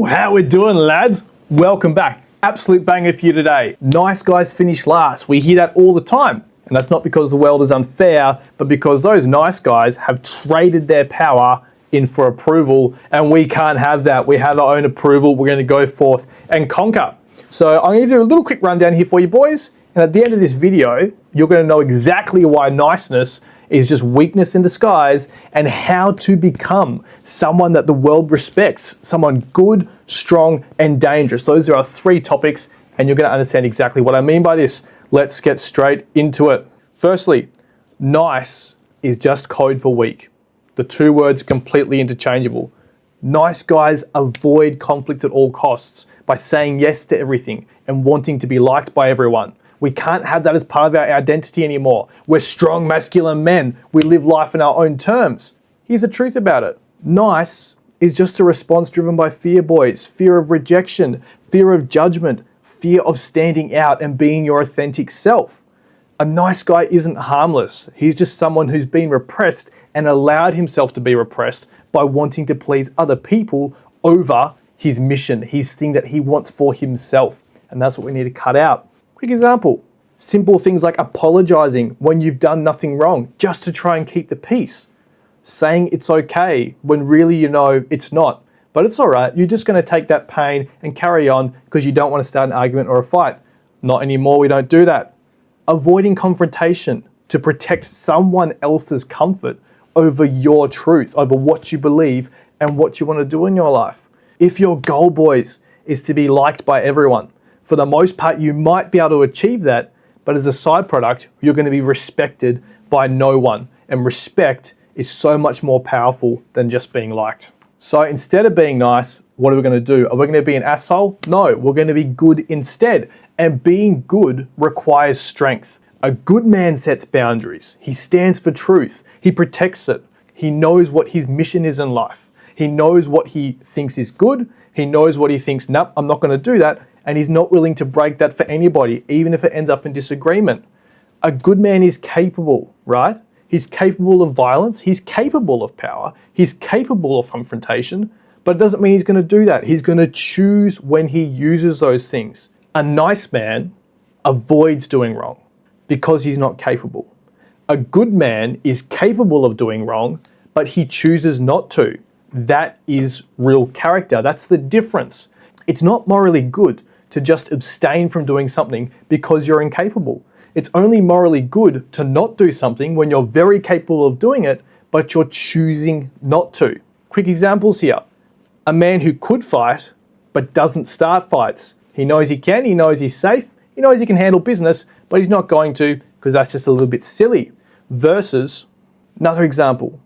How we doing, lads? Welcome back. Absolute banger for you today. Nice guys finish last. We hear that all the time. And that's not because the world is unfair, but because those nice guys have traded their power in for approval, and we can't have that. We have our own approval. We're going to go forth and conquer. So I'm going to do a little quick rundown here for you boys. And at the end of this video, you're going to know exactly why niceness is just weakness in disguise and how to become someone that the world respects, someone good, strong, and dangerous. Those are our three topics, and you're going to understand exactly what I mean by this. Let's get straight into it. Firstly, nice is just code for weak. The two words are completely interchangeable. Nice guys avoid conflict at all costs by saying yes to everything and wanting to be liked by everyone. We can't have that as part of our identity anymore. We're strong, masculine men. We live life in our own terms. Here's the truth about it. Nice is just a response driven by fear, boys. Fear of rejection, fear of judgment, fear of standing out and being your authentic self. A nice guy isn't harmless. He's just someone who's been repressed and allowed himself to be repressed by wanting to please other people over his mission, his thing that he wants for himself. And that's what we need to cut out. Quick example, simple things like apologizing when you've done nothing wrong just to try and keep the peace. Saying it's okay when really you know it's not. But it's all right, you're just going to take that pain and carry on because you don't want to start an argument or a fight. Not anymore, we don't do that. Avoiding confrontation to protect someone else's comfort over your truth, over what you believe and what you want to do in your life. If your goal, boys, is to be liked by everyone, for the most part, you might be able to achieve that, but as a side product, you're going to be respected by no one. And respect is so much more powerful than just being liked. So instead of being nice, what are we going to do? Are we going to be an asshole? No, we're going to be good instead. And being good requires strength. A good man sets boundaries. He stands for truth. He protects it. He knows what his mission is in life. He knows what he thinks is good. He knows what he thinks, nope, I'm not going to do that. And he's not willing to break that for anybody, even if it ends up in disagreement. A good man is capable, right? He's capable of violence. He's capable of power. He's capable of confrontation, but it doesn't mean he's going to do that. He's going to choose when he uses those things. A nice man avoids doing wrong because he's not capable. A good man is capable of doing wrong, but he chooses not to. That is real character. That's the difference. It's not morally good to just abstain from doing something because you're incapable. It's only morally good to not do something when you're very capable of doing it, but you're choosing not to. Quick examples here. A man who could fight, but doesn't start fights. He knows he can, he knows he's safe, he knows he can handle business, but he's not going to because that's just a little bit silly. Versus another example.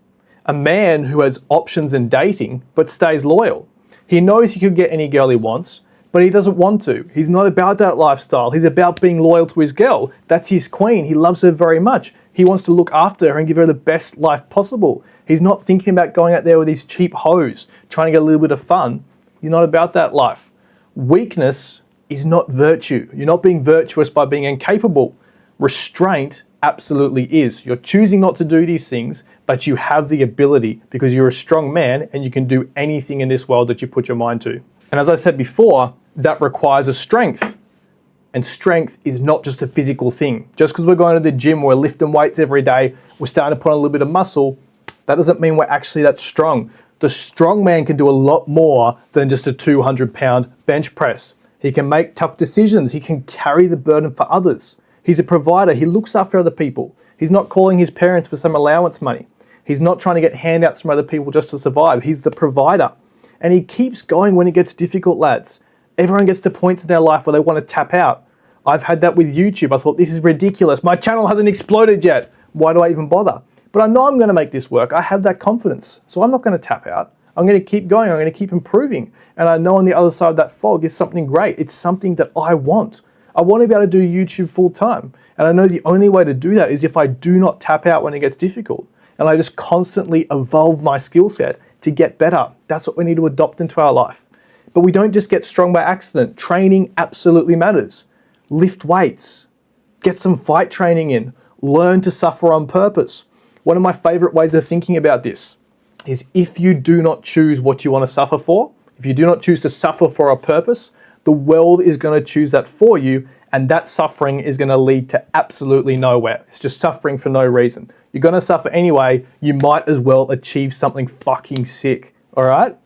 A man who has options in dating, but stays loyal. He knows he could get any girl he wants, but he doesn't want to. He's not about that lifestyle. He's about being loyal to his girl. That's his queen. He loves her very much. He wants to look after her and give her the best life possible. He's not thinking about going out there with these cheap hoes, trying to get a little bit of fun. You're not about that life. Weakness is not virtue. You're not being virtuous by being incapable. Restraint absolutely is. You're choosing not to do these things, but you have the ability because you're a strong man and you can do anything in this world that you put your mind to. And as I said before, that requires a strength. And strength is not just a physical thing. Just because we're going to the gym, we're lifting weights every day, we're starting to put on a little bit of muscle, that doesn't mean we're actually that strong. The strong man can do a lot more than just a 200-pound bench press. He can make tough decisions. He can carry the burden for others. He's a provider. He looks after other people. He's not calling his parents for some allowance money. He's not trying to get handouts from other people just to survive. He's the provider. And he keeps going when it gets difficult, lads. Everyone gets to points in their life where they want to tap out. I've had that with YouTube. I thought, this is ridiculous. My channel hasn't exploded yet. Why do I even bother? But I know I'm going to make this work. I have that confidence. So I'm not going to tap out. I'm going to keep going. I'm going to keep improving. And I know on the other side of that fog is something great. It's something that I want. I want to be able to do YouTube full time. And I know the only way to do that is if I do not tap out when it gets difficult. And I just constantly evolve my skill set to get better. That's what we need to adopt into our life. But we don't just get strong by accident. Training absolutely matters. Lift weights. Get some fight training in. Learn to suffer on purpose. One of my favorite ways of thinking about this is if you do not choose what you want to suffer for, If you do not choose to suffer for a purpose, the world is going to choose that for you, and that suffering is going to lead to absolutely nowhere. It's just suffering for no reason. You're going to suffer anyway, you might as well achieve something fucking sick, all right?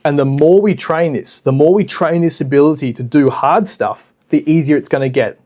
And the more we train this, ability to do hard stuff, the easier it's going to get.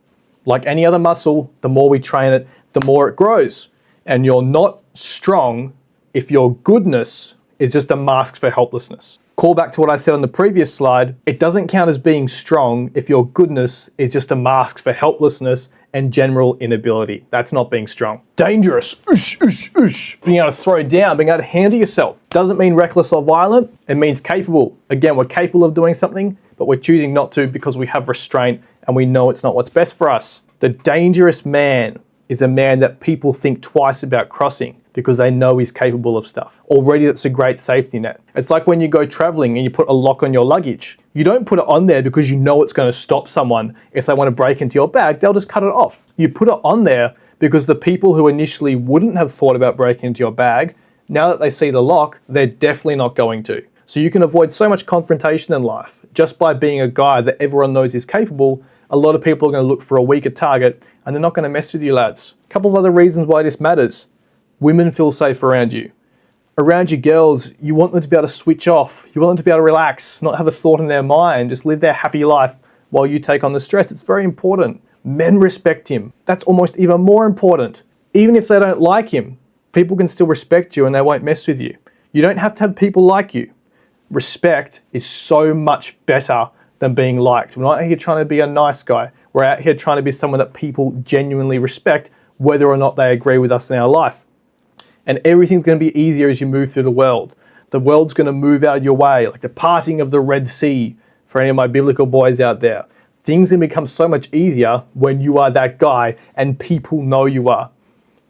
Like any other muscle, the more we train it, the more it grows. And you're not strong if your goodness is just a mask for helplessness. Call back to what I said on the previous slide. It doesn't count as being strong if your goodness is just a mask for helplessness and general inability. That's not being strong. Dangerous. Being able to throw down, being able to handle yourself. Doesn't mean reckless or violent. It means capable. Again, we're capable of doing something, but we're choosing not to because we have restraint and we know it's not what's best for us. The dangerous man is a man that people think twice about crossing because they know he's capable of stuff. Already that's a great safety net. It's like when you go traveling and you put a lock on your luggage. You don't put it on there because you know it's going to stop someone. If they want to break into your bag, they'll just cut it off. You put it on there because the people who initially wouldn't have thought about breaking into your bag, now that they see the lock, they're definitely not going to. So you can avoid so much confrontation in life just by being a guy that everyone knows is capable. A lot of people are going to look for a weaker target and they're not going to mess with you, lads. A couple of other reasons why this matters. Women feel safe around you. Around your girls, you want them to be able to switch off. You want them to be able to relax, not have a thought in their mind, just live their happy life while you take on the stress. It's very important. Men respect him. That's almost even more important. Even if they don't like him, people can still respect you and they won't mess with you. You don't have to have people like you. Respect is so much better than being liked. We're not here trying to be a nice guy. We're out here trying to be someone that people genuinely respect, whether or not they agree with us in our life. And everything's going to be easier as you move through the world. The world's going to move out of your way, like the parting of the Red Sea for any of my biblical boys out there. Things can become so much easier when you are that guy and people know you are.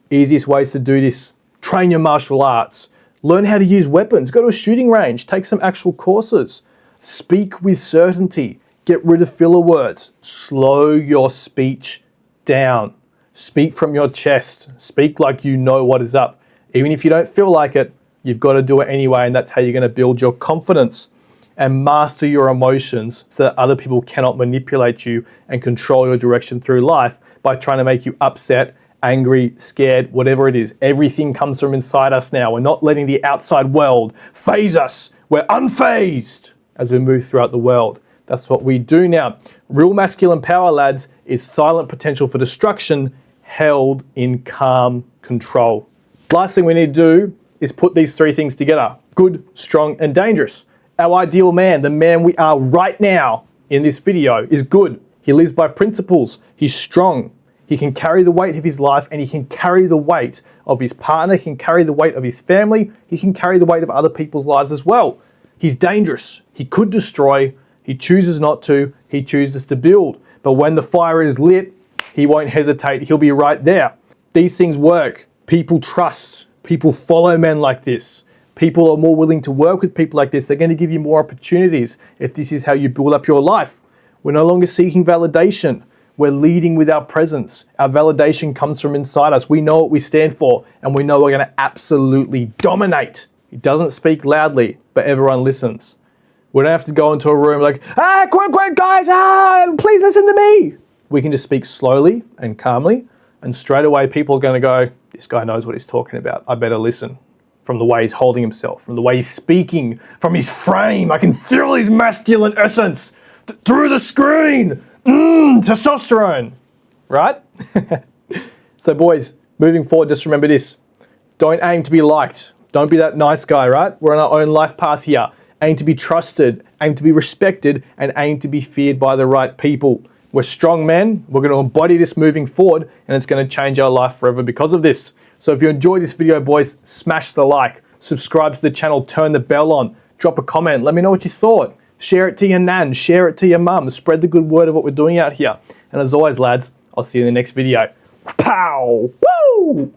Easiest ways to do this: train your martial arts, learn how to use weapons, go to a shooting range, take some actual courses, speak with certainty, get rid of filler words, slow your speech down, speak from your chest, speak like you know what is up. Even if you don't feel like it, you've got to do it anyway, and that's how you're going to build your confidence and master your emotions so that other people cannot manipulate you and control your direction through life by trying to make you upset, angry, scared, whatever it is. Everything comes from inside us now. We're not letting the outside world phase us. We're unfazed as we move throughout the world. That's what we do now. Real masculine power, lads, is silent potential for destruction held in calm control. Last thing we need to do is put these three things together: good, strong, and dangerous. Our ideal man, the man we are right now in this video, is good. He lives by principles. He's strong. He can carry the weight of his life, and he can carry the weight of his partner. He can carry the weight of his family. He can carry the weight of other people's lives as well. He's dangerous. He could destroy. He chooses not to. He chooses to build. But when the fire is lit, he won't hesitate. He'll be right there. These things work. People trust. People follow men like this. People are more willing to work with people like this. They're going to give you more opportunities if this is how you build up your life. We're no longer seeking validation. We're leading with our presence. Our validation comes from inside us. We know what we stand for, and we know we're going to absolutely dominate. He doesn't speak loudly, but everyone listens. We don't have to go into a room like, quick, guys, please listen to me. We can just speak slowly and calmly, and straight away people are going to go, this guy knows what he's talking about. I better listen. From the way he's holding himself, from the way he's speaking, from his frame. I can feel his masculine essence through the screen. Testosterone, right? So boys, moving forward, just remember this. Don't aim to be liked. Don't be that nice guy, right? We're on our own life path here. Aim to be trusted, aim to be respected, and aim to be feared by the right people. We're strong men. We're going to embody this moving forward, and it's going to change our life forever because of this. So if you enjoyed this video, boys, smash the like, subscribe to the channel, turn the bell on, drop a comment, let me know what you thought. Share it to your nan, share it to your mum, spread the good word of what we're doing out here. And as always, lads, I'll see you in the next video. Pow! Woo!